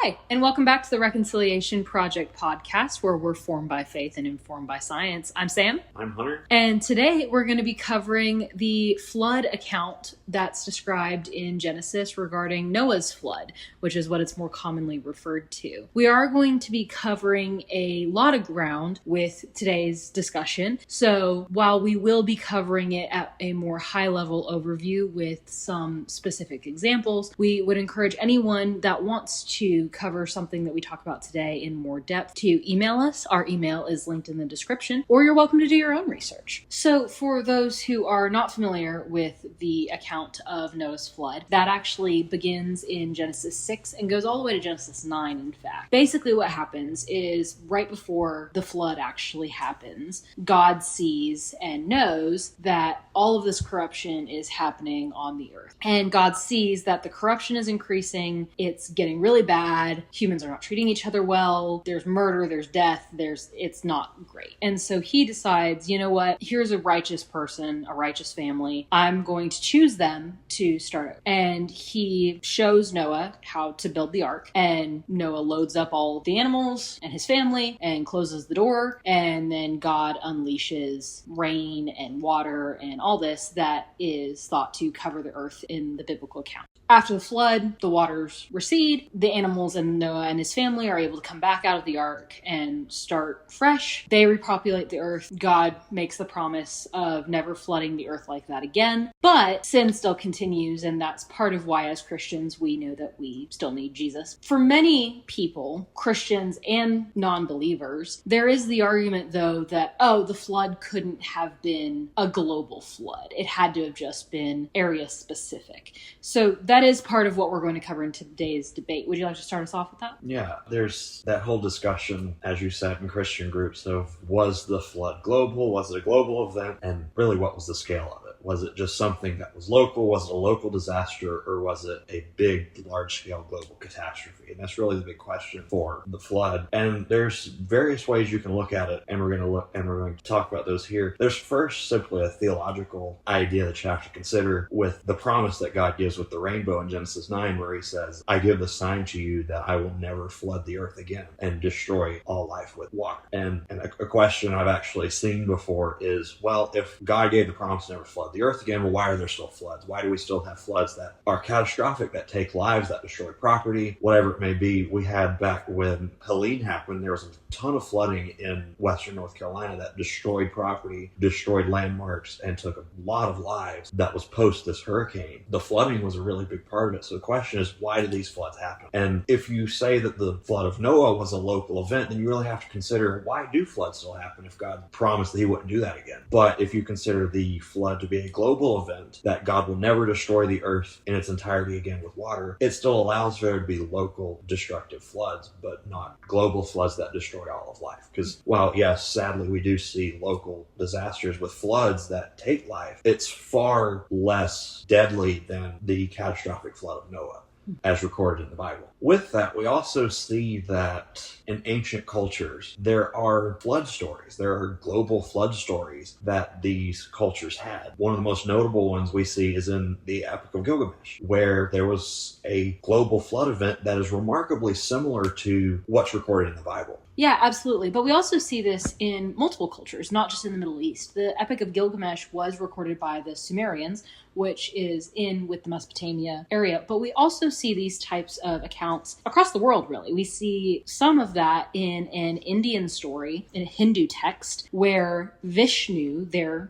Hi, and welcome back to the Reconciliation Project podcast, where we're formed by faith and informed by science. I'm Sam. I'm Hunter. And today we're going to be covering the flood account that's described in Genesis regarding Noah's flood, which is what it's more commonly referred to. We are going to be covering a lot of ground with today's discussion. So while we will be covering it at a more high-level overview with some specific examples, we would encourage anyone that wants to cover something that we talk about today in more depth to email us. Our email is linked in the description, or you're welcome to do your own research. So for those who are not familiar with the account of Noah's flood, that actually begins in Genesis 6 and goes all the way to Genesis 9, in fact. Basically what happens is right before the flood actually happens, God sees and knows that all of this corruption is happening on the earth. And God sees that the corruption is increasing, it's getting really bad, humans are not treating each other well, there's murder, there's death, it's not great. And so he decides, you know what, here's a righteous person, a righteous family, I'm going to choose them to start it. And he shows Noah how to build the ark, and Noah loads up all the animals and his family and closes the door, and then God unleashes rain and water and all this that is thought to cover the earth in the biblical account. After the flood, the waters recede, the animals and Noah and his family are able to come back out of the ark and start fresh. They repopulate the earth. God makes the promise of never flooding the earth like that again. But sin still continues, and that's part of why as Christians we know that we still need Jesus. For many people, Christians and non-believers, there is the argument though that, the flood couldn't have been a global flood. It had to have just been area specific. So that is part of what we're going to cover in today's debate. Would you like to start us off with that? Yeah, there's that whole discussion, as you said, in Christian groups of was the flood global? Was it a global event? And really, what was the scale of it? Was it just something that was local? Was it a local disaster? Or was it a big, large-scale global catastrophe? And that's really the big question for the flood. And there's various ways you can look at it, and we're going to talk about those here. There's first simply a theological idea that you have to consider with the promise that God gives with the rainbow in Genesis 9, where he says, I give the sign to you that I will never flood the earth again and destroy all life with water. And a question I've actually seen before is, well, if God gave the promise to never flood the earth again, well, why are there still floods? Why do we still have floods that are catastrophic, that take lives, that destroy property, whatever it may be? We had back when Helene happened, there was a ton of flooding in western North Carolina that destroyed property, destroyed landmarks, and took a lot of lives. That was post this hurricane. The flooding was a really big part of it. So the question is, why do these floods happen? And if you say that the flood of Noah was a local event, then you really have to consider, why do floods still happen if God promised that he wouldn't do that again? But if you consider the flood to be a global event, that God will never destroy the earth in its entirety again with water, it still allows there to be local destructive floods, but not global floods that destroy all of life. Because while, yes, sadly, we do see local disasters with floods that take life, it's far less deadly than the catastrophic flood of Noah, as recorded in the Bible. With that, we also see that in ancient cultures, there are flood stories. There are global flood stories that these cultures had. One of the most notable ones we see is in the Epic of Gilgamesh, where there was a global flood event that is remarkably similar to what's recorded in the Bible. Yeah, absolutely. But we also see this in multiple cultures, not just in the Middle East. The Epic of Gilgamesh was recorded by the Sumerians, which is with the Mesopotamia area. But we also see these types of accounts across the world, really. We see some of that in an Indian story, in a Hindu text, where Vishnu,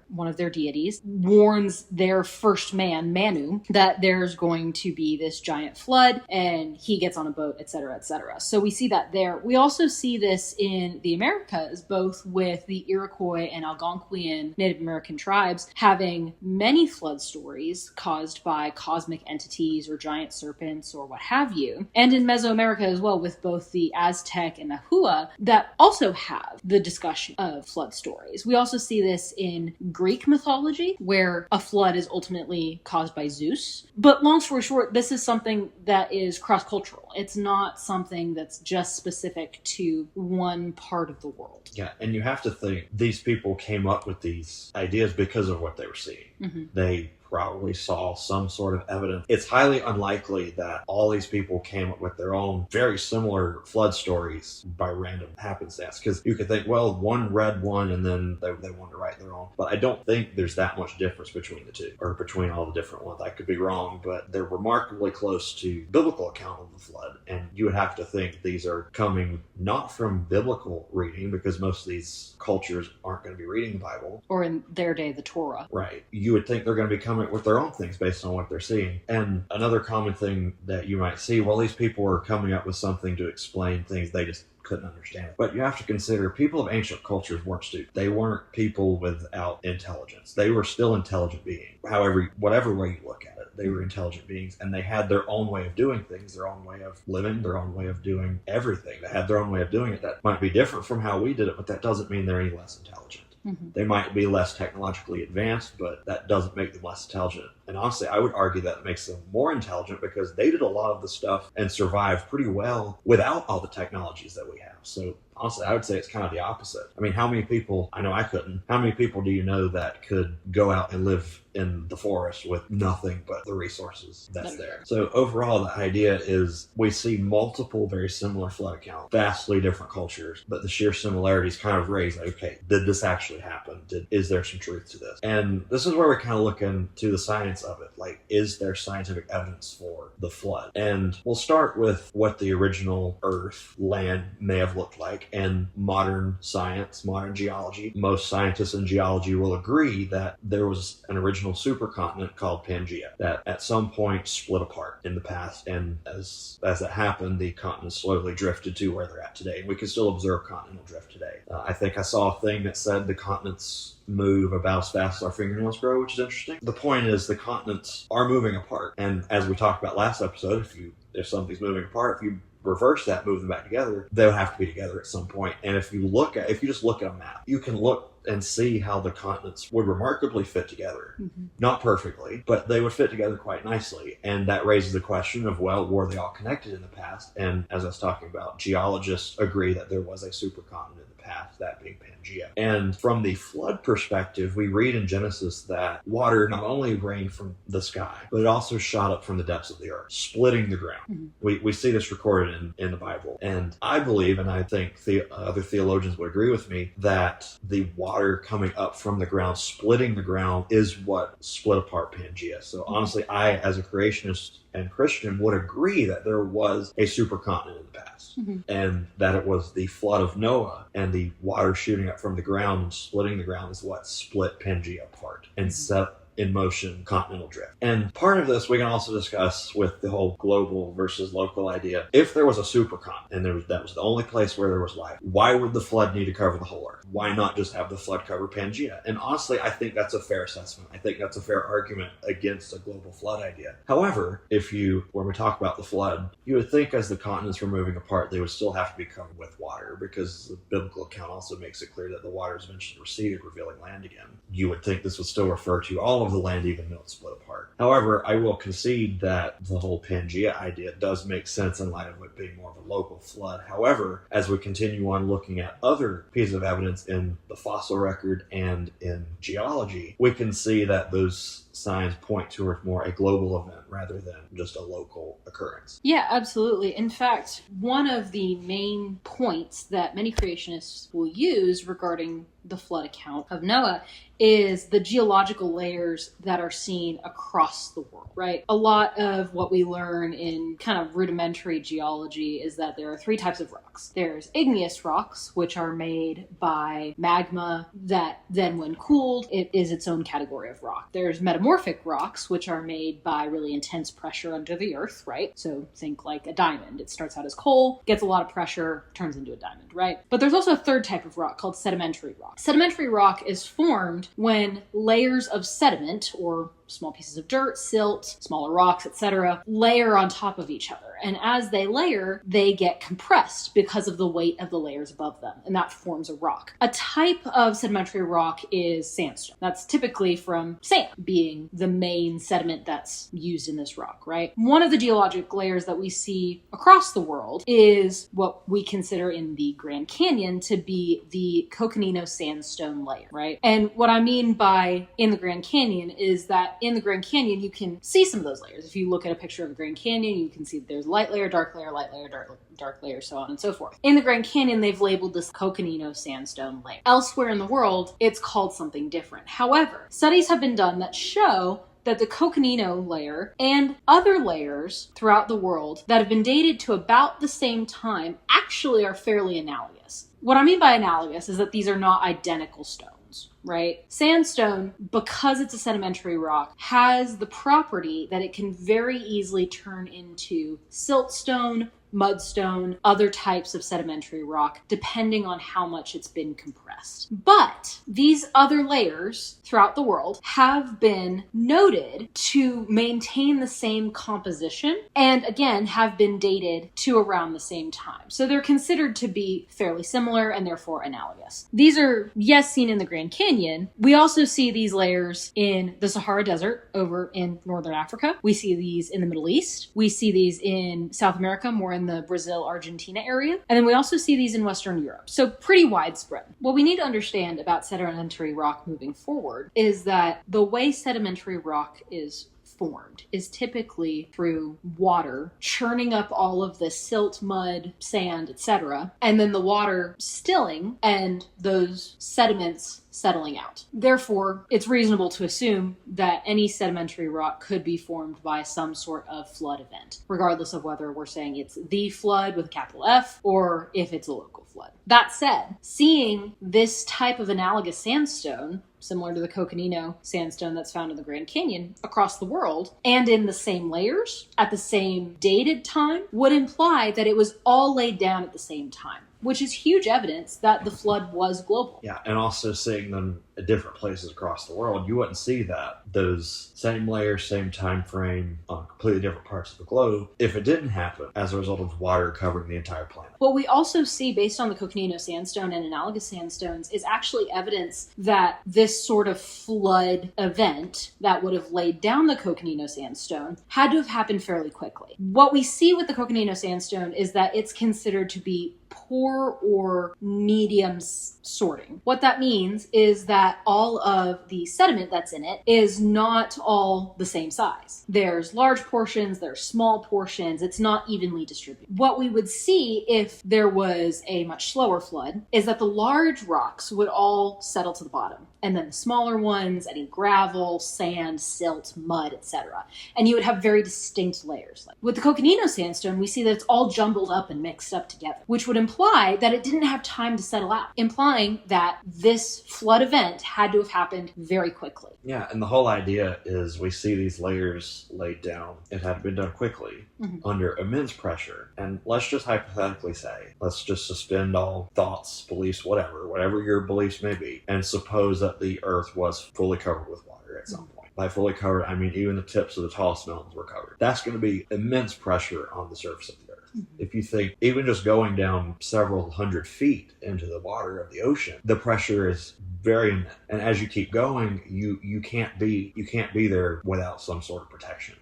one of their deities, warns their first man, Manu, that there's going to be this giant flood, and he gets on a boat, etc., etc. So we see that there. We also see this in the Americas, both with the Iroquois and Algonquian Native American tribes having many flood stories caused by cosmic entities or giant serpents or what have you. And in Mesoamerica as well, with both the Aztec and Nahua that also have the discussion of flood stories. We also see this in Greek mythology, where a flood is ultimately caused by Zeus. But long story short, this is something that is cross-cultural. It's not something that's just specific to one part of the world. Yeah, and you have to think these people came up with these ideas because of what they were seeing. Mm-hmm. They probably saw some sort of evidence. It's highly unlikely that all these people came up with their own very similar flood stories by random happenstance, because you could think, well, one read one and then they wanted to write their own. But I don't think there's that much difference between the two, or between all the different ones. I could be wrong, but they're remarkably close to biblical account of the flood. And you would have to think these are coming not from biblical reading, because most of these cultures aren't going to be reading the Bible. Or in their day, the Torah. Right. You would think they're going to be coming up with their own things based on what they're seeing. And another common thing that you might see, well, these people are coming up with something to explain things they just couldn't understand it. But you have to consider people of ancient cultures weren't stupid. They weren't people without intelligence. They were still intelligent beings. However, whatever way you look at it, they were intelligent beings, and they had their own way of doing things, their own way of living, their own way of doing everything. They had their own way of doing it that might be different from how we did it, but that doesn't mean they're any less intelligent. Mm-hmm. They might be less technologically advanced, but that doesn't make them less intelligent. And honestly, I would argue that makes them more intelligent, because they did a lot of the stuff and survived pretty well without all the technologies that we have. So honestly, I would say it's kind of the opposite. I mean, how many people, I know I couldn't, how many people do you know that could go out and live in the forest with nothing but the resources that's there? So overall, the idea is we see multiple very similar flood accounts, vastly different cultures, but the sheer similarities kind of raise, okay, did this actually happen? Is there some truth to this? And this is where we kind of look into the science of it. Like, is there scientific evidence for the flood? And we'll start with what the original Earth, land may have looked like. And modern science, modern geology, most scientists in geology will agree that there was an original supercontinent called Pangaea that at some point split apart in the past. And as that happened, the continents slowly drifted to where they're at today. And we can still observe continental drift today. I think I saw a thing that said the continents move about as fast as our fingernails grow, which is interesting. The point is the continents are moving apart. And as we talked about last episode, if something's moving apart, if you reverse that, move them back together, they'll have to be together at some point. And if you just look at a map, you can look and see how the continents would remarkably fit together. Mm-hmm. Not perfectly, but they would fit together quite nicely. And that raises the question of, well, were they all connected in the past? And as I was talking about, geologists agree that there was a supercontinent in the past, that being Pangaea. And from the flood perspective, we read in Genesis that water not only rained from the sky, but it also shot up from the depths of the earth, splitting the ground. Mm-hmm. We see this recorded in the Bible. And I believe, and I think other theologians would agree with me, that the water coming up from the ground, splitting the ground, is what split apart Pangaea. So honestly, I, as a creationist and Christian, would agree that there was a supercontinent in the past, mm-hmm. and that it was the flood of Noah and the water shooting up from the ground and splitting the ground is what split Pangaea apart and set in motion continental drift. And part of this we can also discuss with the whole global versus local idea. If there was a supercontinent and that was the only place where there was life, why would the flood need to cover the whole earth? Why not just have the flood cover Pangaea? And honestly, I think that's a fair assessment. I think that's a fair argument against a global flood idea. However, when we talk about the flood, you would think as the continents were moving apart, they would still have to be covered with water, because the biblical account also makes it clear that the waters eventually receded, revealing land again. You would think this would still refer to all of the land, even though it's split apart. However, I will concede that the whole Pangaea idea does make sense in light of it being more of a local flood. However, as we continue on looking at other pieces of evidence in the fossil record and in geology, we can see that those signs point towards more a global event rather than just a local occurrence. Yeah, absolutely. In fact, one of the main points that many creationists will use regarding the flood account of Noah is the geological layers that are seen across the world, right? A lot of what we learn in kind of rudimentary geology is that there are three types of rocks. There's igneous rocks, which are made by magma that then, when cooled, it is its own category of rock. There's metamorphic rocks, which are made by really intense pressure under the earth, right? So think like a diamond. It starts out as coal, gets a lot of pressure, turns into a diamond, right? But there's also a third type of rock called sedimentary rock. Sedimentary rock is formed when layers of sediment, or small pieces of dirt, silt, smaller rocks, etc., layer on top of each other. And as they layer, they get compressed because of the weight of the layers above them. And that forms a rock. A type of sedimentary rock is sandstone. That's typically from sand being the main sediment that's used in this rock, right? One of the geologic layers that we see across the world is what we consider in the Grand Canyon to be the Coconino sandstone layer, right? And what I mean by in the Grand Canyon is that in the Grand Canyon, you can see some of those layers. If you look at a picture of the Grand Canyon, you can see that there's light layer, dark layer, light layer, dark layer, so on and so forth. In the Grand Canyon, they've labeled this Coconino sandstone layer. Elsewhere in the world, it's called something different. However, studies have been done that show that the Coconino layer and other layers throughout the world that have been dated to about the same time actually are fairly analogous. What I mean by analogous is that these are not identical stones, right? Sandstone, because it's a sedimentary rock, has the property that it can very easily turn into siltstone, mudstone, other types of sedimentary rock, depending on how much it's been compressed. But these other layers throughout the world have been noted to maintain the same composition and, again, have been dated to around the same time. So they're considered to be fairly similar and therefore analogous. These are, yes, seen in the Grand Canyon. We also see these layers in the Sahara Desert over in Northern Africa. We see these in the Middle East. We see these in South America, more in the Brazil, Argentina area. And then we also see these in Western Europe. So pretty widespread. What we need to understand about sedimentary rock moving forward is that the way sedimentary rock is formed is typically through water churning up all of the silt, mud, sand, etc., and then the water stilling and those sediments settling out. Therefore, it's reasonable to assume that any sedimentary rock could be formed by some sort of flood event, regardless of whether we're saying it's the flood with a capital F or if it's a local flood. That said, seeing this type of analogous sandstone, similar to the Coconino sandstone that's found in the Grand Canyon across the world, and in the same layers at the same dated time, would imply that it was all laid down at the same time, which is huge evidence that the flood was global. Yeah, and also seeing them at different places across the world, you wouldn't see that. Those same layers, same time frame on completely different parts of the globe if it didn't happen as a result of water covering the entire planet. What we also see based on the Coconino sandstone and analogous sandstones is actually evidence that this sort of flood event that would have laid down the Coconino sandstone had to have happened fairly quickly. What we see with the Coconino sandstone is that it's considered to be poor or medium sorting. What that means is that all of the sediment that's in it is not all the same size. There's large portions, there's small portions, it's not evenly distributed. What we would see if there was a much slower flood is that the large rocks would all settle to the bottom, and then the smaller ones, any gravel, sand, silt, mud, etc. And you would have very distinct layers. With the Coconino sandstone, we see that it's all jumbled up and mixed up together, which would imply that it didn't have time to settle out, implying that this flood event had to have happened very quickly. Yeah, and the whole idea is we see these layers laid down. It had been done quickly under immense pressure. And let's just hypothetically say, let's just suspend all thoughts, beliefs, whatever your beliefs may be, and suppose that the earth was fully covered with water at some point. By fully covered, I mean even the tips of the tallest mountains were covered. That's going to be immense pressure on the surface of the earth. If you think even just going down several hundred feet into the water of the ocean, the pressure is very immense. And as you keep going, you can't be there without some sort of protection.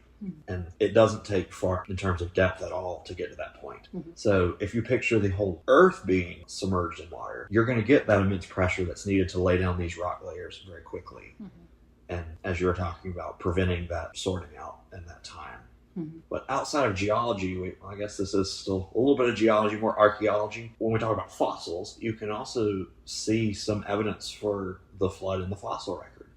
And it doesn't take far in terms of depth at all to get to that point. So if you picture the whole earth being submerged in water, you're going to get that immense pressure that's needed to lay down these rock layers very quickly. And as you were talking about, preventing that sorting out in that time. But outside of geology, I guess this is still a little bit of geology, more archaeology. When we talk about fossils, you can also see some evidence for the flood in the fossil record.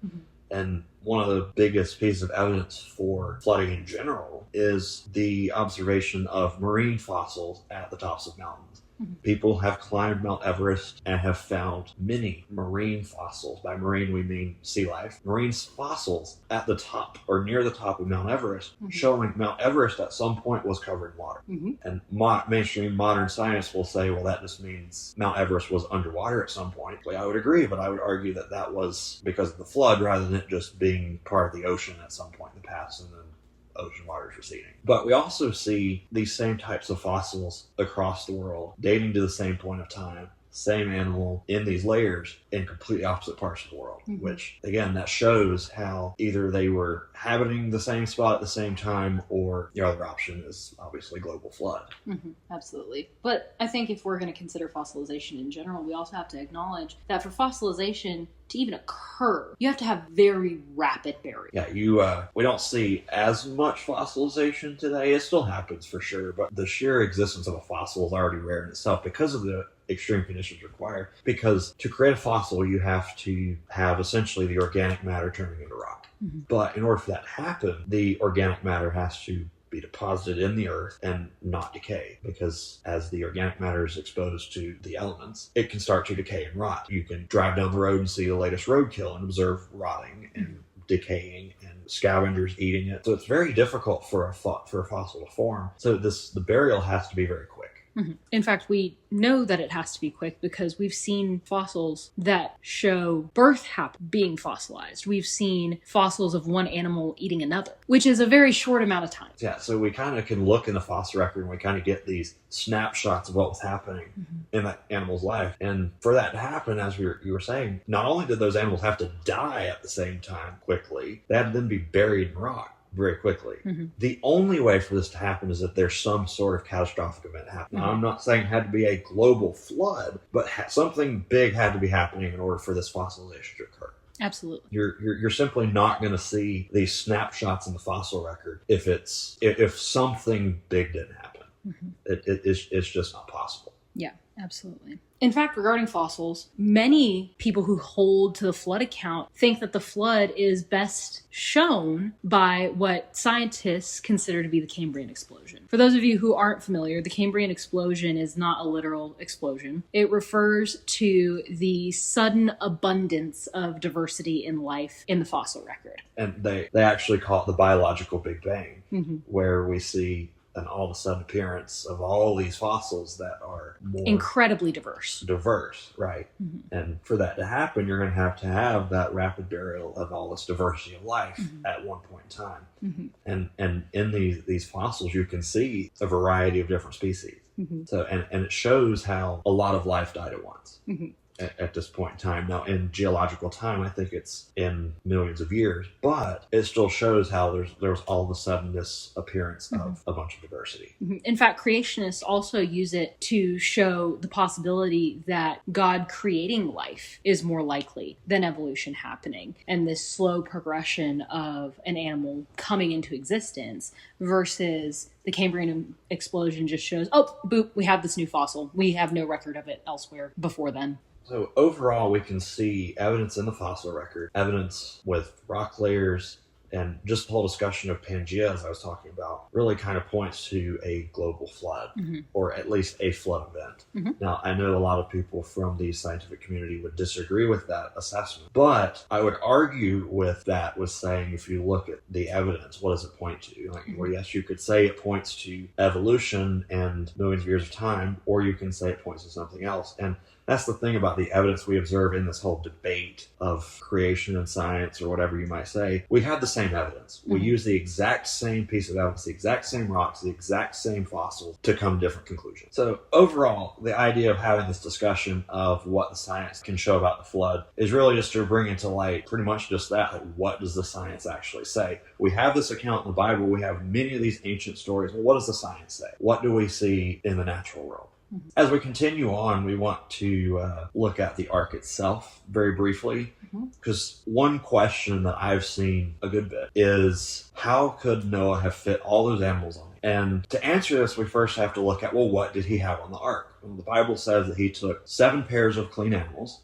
And one of the biggest pieces of evidence for flooding in general is the observation of marine fossils at the tops of mountains. People have climbed Mount Everest and have found many marine fossils. By marine, we mean sea life. Marine fossils at the top or near the top of Mount Everest, showing Mount Everest at some point was covered in water. And mainstream modern science will say, well, that just means Mount Everest was underwater at some point. Well, I would agree, but I would argue that that was because of the flood rather than it just being part of the ocean at some point in the past and then ocean waters receding. But we also see these same types of fossils across the world, dating to the same point of time, same animal in these layers in completely opposite parts of the world, which again, that shows how either they were inhabiting the same spot at the same time, or the other option is obviously global flood. Absolutely. But I think if we're going to consider fossilization in general, we also have to acknowledge that for fossilization to even occur, you have to have very rapid burial. Yeah, we don't see as much fossilization today. It still happens for sure, but the sheer existence of a fossil is already rare in itself because of the extreme conditions required. Because to create a fossil, you have to have essentially the organic matter turning into rock. But in order for that to happen, the organic matter has to be deposited in the earth and not decay, because as the organic matter is exposed to the elements, it can start to decay and rot. You can drive down the road and see the latest roadkill and observe rotting and decaying and scavengers eating it. So it's very difficult for a fossil to form. So the burial has to be very quick. In fact, we know that it has to be quick because we've seen fossils that show birth being fossilized. We've seen fossils of one animal eating another, which is a very short amount of time. Yeah, so we kind of can look in the fossil record and we kind of get these snapshots of what was happening in that animal's life. And for that to happen, as you were saying, not only did those animals have to die at the same time quickly, they had to then be buried in rock very quickly. The only way for this to happen is that there's some sort of catastrophic event happening. Now, I'm not saying it had to be a global flood, but something big had to be happening in order for this fossilization to occur. Absolutely. You're simply not going to see these snapshots in the fossil record if something big didn't happen. It's just not possible. Yeah, absolutely. In fact, regarding fossils, many people who hold to the flood account think that the flood is best shown by what scientists consider to be the Cambrian explosion. For those of you who aren't familiar, the Cambrian explosion is not a literal explosion. It refers to the sudden abundance of diversity in life in the fossil record. And they actually call it the biological Big Bang, where we see an all of a sudden appearance of all these fossils that are more incredibly diverse, right? And for that to happen, you're going to have that rapid burial of all this diversity of life at one point in time. And in these fossils, you can see a variety of different species. So and it shows how a lot of life died at once. At this point in time. Now, in geological time, I think it's in millions of years, but it still shows how there's all of a sudden this appearance of a bunch of diversity. In fact, creationists also use it to show the possibility that God creating life is more likely than evolution happening, and this slow progression of an animal coming into existence versus the Cambrian explosion just shows, oh, boop, we have this new fossil. We have no record of it elsewhere before then. So overall, we can see evidence in the fossil record, evidence with rock layers, and just the whole discussion of Pangea, as I was talking about, really kind of points to a global flood, or at least a flood event. Now, I know a lot of people from the scientific community would disagree with that assessment, but I would argue with that with saying, if you look at the evidence, what does it point to? Well, yes, you could say it points to evolution and millions of years of time, or you can say it points to something else. And that's the thing about the evidence we observe in this whole debate of creation and science, or whatever you might say. We have the same evidence. We use the exact same piece of evidence, the exact same rocks, the exact same fossils to come to different conclusions. So overall, the idea of having this discussion of what the science can show about the flood is really just to bring into light pretty much just that. Like, what does the science actually say? We have this account in the Bible. We have many of these ancient stories. Well, what does the science say? What do we see in the natural world? As we continue on, we want to look at the ark itself very briefly, because one question that I've seen a good bit is, how could Noah have fit all those animals on it? And to answer this, we first have to look at, well, what did he have on the ark? Well, the Bible says that he took 7 pairs of clean animals,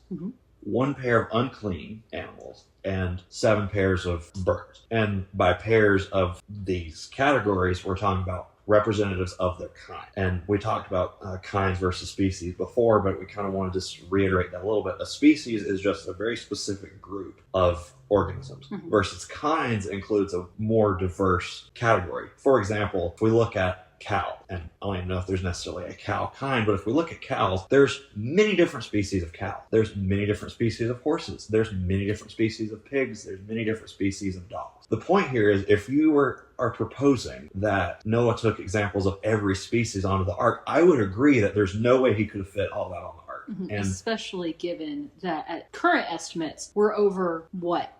1 pair of unclean animals, and 7 pairs of birds. And by pairs of these categories, we're talking about representatives of their kind. And we talked about kinds versus species before, but we kind of want to just reiterate that a little bit. A species is just a very specific group of organisms, versus kinds includes a more diverse category. For example, if we look at cow. And I don't even know if there's necessarily a cow kind, but if we look at cows, there's many different species of cow. There's many different species of horses. There's many different species of pigs. There's many different species of dogs. The point here is, if you are proposing that Noah took examples of every species onto the ark, I would agree that there's no way he could have fit all that on the ark. Mm-hmm. And especially given that at current estimates, we're over,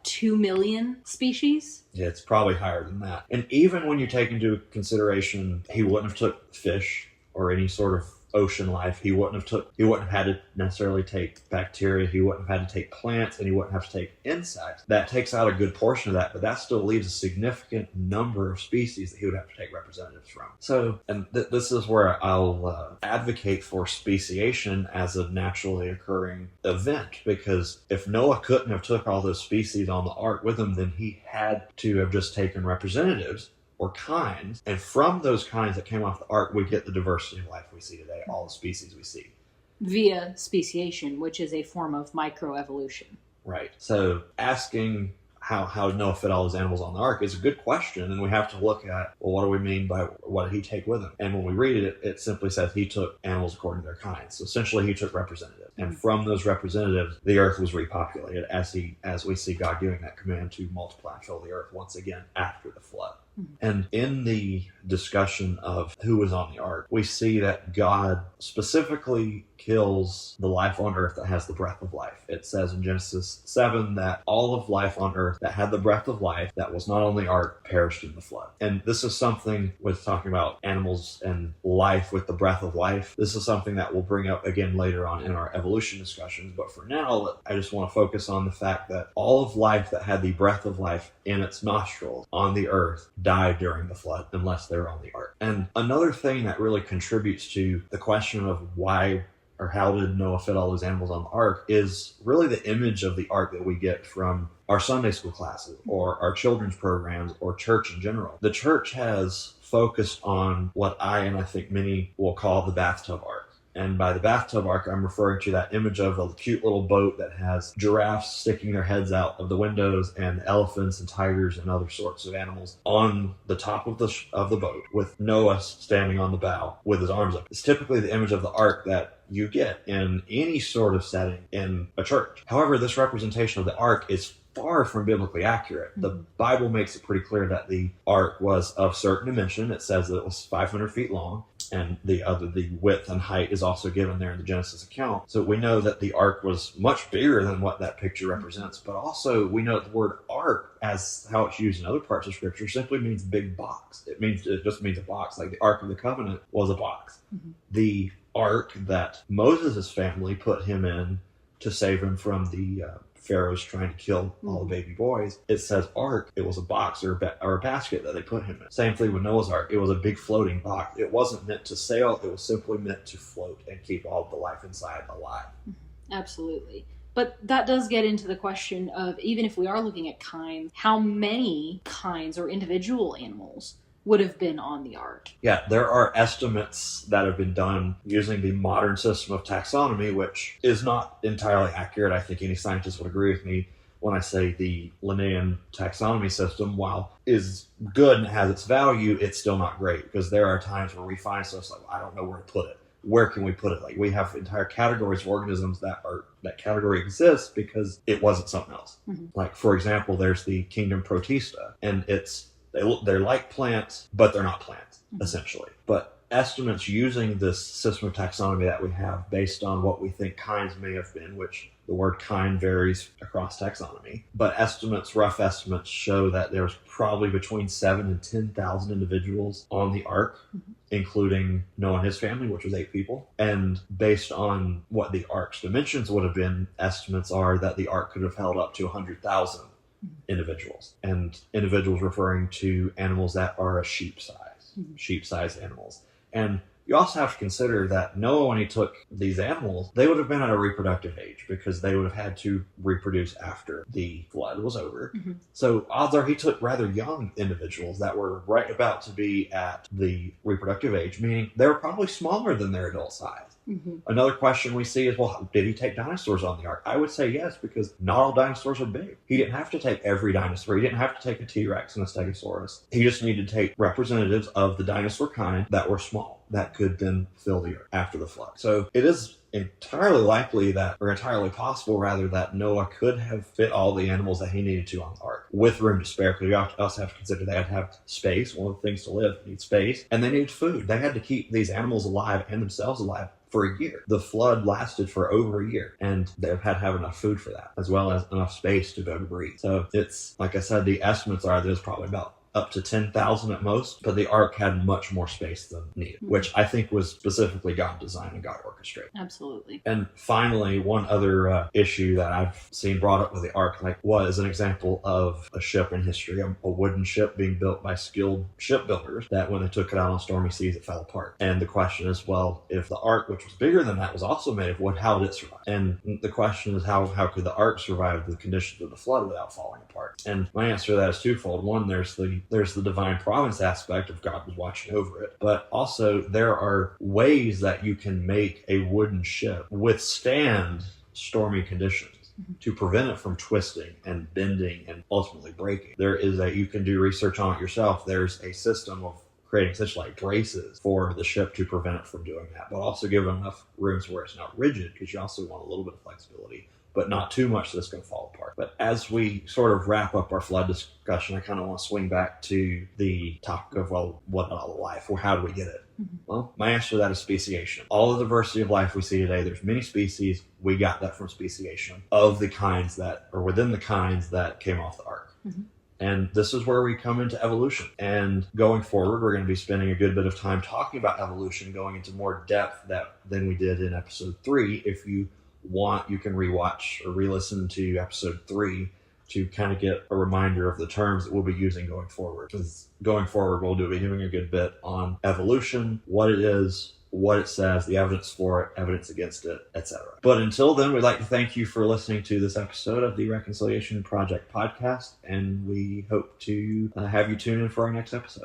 2 million species? yeah, it's probably higher than that. And even when you take into consideration, he wouldn't have took fish or any sort of ocean life. He wouldn't have had to necessarily take bacteria. He wouldn't have had to take plants, and he wouldn't have to take insects. That takes out a good portion of that, but that still leaves a significant number of species that he would have to take representatives from. So, and this is where I'll advocate for speciation as a naturally occurring event, because if Noah couldn't have took all those species on the ark with him, then he had to have just taken representatives or kinds, and from those kinds that came off the ark, we get the diversity of life we see today, all the species we see. Via speciation, which is a form of microevolution. Right. So asking how Noah fit all those animals on the ark is a good question, and we have to look at, well, what do we mean by what did he take with him? And when we read it, it simply says he took animals according to their kinds. So essentially he took representatives. And from those representatives, the earth was repopulated as we see God giving that command to multiply and fill the earth once again after the flood. And in the discussion of who was on the ark, we see that God specifically kills the life on earth that has the breath of life. It says in Genesis 7 that all of life on earth that had the breath of life that was not on the ark perished in the flood. And this is something, with talking about animals and life with the breath of life, this is something that we'll bring up again later on in our evolution discussions. But for now, I just want to focus on the fact that all of life that had the breath of life in its nostrils on the earth died during the flood, unless they're on the ark. And another thing that really contributes to the question of why or how did Noah fit all those animals on the ark is really the image of the ark that we get from our Sunday school classes or our children's programs or church in general. The church has focused on what I think many will call the bathtub ark. And by the bathtub ark, I'm referring to that image of a cute little boat that has giraffes sticking their heads out of the windows and elephants and tigers and other sorts of animals on the top of the boat, with Noah standing on the bow with his arms up. It's typically the image of the ark that you get in any sort of setting in a church. However, this representation of the ark is far from biblically accurate. The Bible makes it pretty clear that the ark was of certain dimension. It says that it was 500 feet long, and the width and height is also given there in the Genesis account. So we know that the ark was much bigger than what that picture represents, but also we know that the word ark, as how it's used in other parts of Scripture, simply means big box. It just means a box, like the Ark of the Covenant was a box. Mm-hmm. The ark that Moses' family put him in to save him from the Pharaoh's trying to kill all the baby boys, it says ark. It was a box or a basket that they put him in. Same thing with Noah's ark. It was a big floating box. It wasn't meant to sail. It was simply meant to float and keep all the life inside alive. Absolutely. But that does get into the question of, even if we are looking at kinds, how many kinds or individual animals would have been on the ark? Yeah, there are estimates that have been done using the modern system of taxonomy, which is not entirely accurate. I think any scientist would agree with me when I say the Linnaean taxonomy system, while is good and has its value, it's still not great, because there are times where we find stuff like, I don't know where to put it. Where can we put it? Like, we have entire categories of organisms that category exists because it wasn't something else. Mm-hmm. Like, for example, there's the kingdom Protista, and they're like plants, but they're not plants, essentially. But estimates using this system of taxonomy that we have based on what we think kinds may have been, which the word kind varies across taxonomy, but rough estimates show that there was probably between 7,000 and 10,000 individuals on the ark, including Noah and his family, which was 8 people. And based on what the ark's dimensions would have been, estimates are that the ark could have held up to 100,000 individuals, and individuals referring to animals that are a sheep-sized animals. And you also have to consider that Noah, when he took these animals, they would have been at a reproductive age, because they would have had to reproduce after the flood was over. Mm-hmm. So odds are he took rather young individuals that were right about to be at the reproductive age, meaning they were probably smaller than their adult size. Another question we see is, well, did he take dinosaurs on the ark? I would say yes, because not all dinosaurs are big. He didn't have to take every dinosaur. He didn't have to take a T-Rex and a Stegosaurus. He just needed to take representatives of the dinosaur kind that were small, that could then fill the earth after the flood. So it is entirely likely that, or entirely possible rather, that Noah could have fit all the animals that he needed to on the ark with room to spare, because you also have to consider they had to have space. One of the things to live need space, and they need food. They had to keep these animals alive and themselves alive for a year. The flood lasted for over a year, and they've had to have enough food for that, as well as enough space to be able to breathe. So it's, like I said, the estimates are there's probably about up to 10,000 at most, but the ark had much more space than needed, which I think was specifically God designed and God orchestrated. Absolutely. And finally, one other issue that I've seen brought up with the ark was an example of a ship in history, a wooden ship being built by skilled shipbuilders, that when they took it out on stormy seas, it fell apart. And the question is, well, if the ark, which was bigger than that, was also made of wood, how did it survive? And the question is, how could the ark survive the conditions of the flood without falling apart? And my answer to that is twofold. One, there's the divine providence aspect of God was watching over it, but also there are ways that you can make a wooden ship withstand stormy conditions to prevent it from twisting and bending and ultimately breaking. You can do research on it yourself. There's a system of creating essentially like braces for the ship to prevent it from doing that, but also give it enough rooms where it's not rigid, because you also want a little bit of flexibility, but not too much that it's going to fall apart. But as we sort of wrap up our flood discussion, I kind of want to swing back to the topic of, well, what about life? Or how do we get it? Well, my answer to that is speciation. All the diversity of life we see today, there's many species. We got that from speciation of the kinds that, or within the kinds that came off the ark. And this is where we come into evolution. And going forward, we're going to be spending a good bit of time talking about evolution, going into more depth than we did in episode 3. If you want, you can rewatch or re-listen to episode 3 to kind of get a reminder of the terms that we'll be using going forward. Because going forward, we'll be doing a good bit on evolution, what it is, what it says, the evidence for it, evidence against it, etc. But until then, we'd like to thank you for listening to this episode of the Reconciliation Project podcast, and we hope to have you tune in for our next episode.